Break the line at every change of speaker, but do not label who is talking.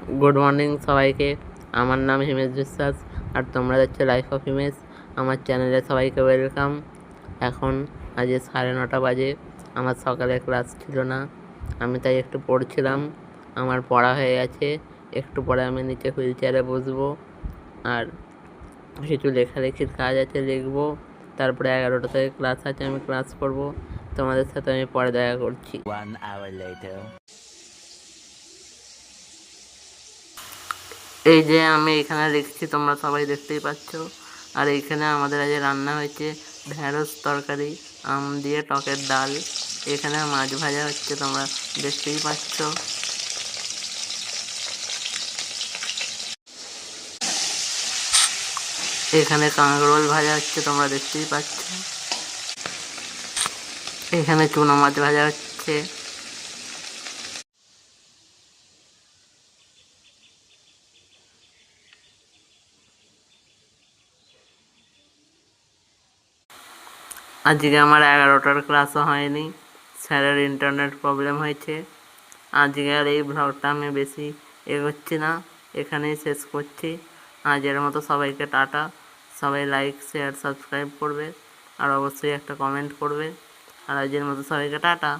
Good morning সবাইকে। আমার নাম হিমেশ বিশ্বাস আর তোমরা দেখছো লাইফ অফ হিমেশ। আমার চ্যানেলে সবাইকে ওয়েলকাম। এখন আজ 9:30 বাজে। আমার সকালে ক্লাস ছিল না, আমি তাই একটু পড়ছিলাম। আমার পড়া হয়ে গেছে, একটু পরে আমি নিচে হুইল চেয়ারে বসবো আর কিছু লেখালেখির কাজ আছে, লিখবো। তারপরে 11টা থেকে ক্লাস আছে, আমি ক্লাস করবো। তোমাদের সাথে আমি পরে দেখা করছি।
1 hour later.
এই যে আমি এখানে লিখছি, তোমরা সবাই দেখতেই পাচ্ছ। আর এইখানে আমাদের আজ রান্না হয়েছে ঢেঁড়স তরকারি, আম দিয়ে টকের ডাল। এখানে মাছ ভাজা হচ্ছে, তোমরা দেখতেই পাচ্ছ। এখানে কাঁকরোল ভাজা হচ্ছে, তোমরা দেখতেই পাচ্ছ। এখানে চুনো মাছ ভাজা হচ্ছে। আজকে আমার 11টার ক্লাসও হয়নি, স্যারের ইন্টারনেট প্রবলেম হয়েছে। আজকের এই ব্লগটা আমি বেশি এগোচ্ছি না, এখানেই শেষ করছি। আজের মতো সবাইকে টাটা। সবাই লাইক শেয়ার সাবস্ক্রাইব করবে আর অবশ্যই একটা কমেন্ট করবে। আর আজের মতো সবাইকে টাটা।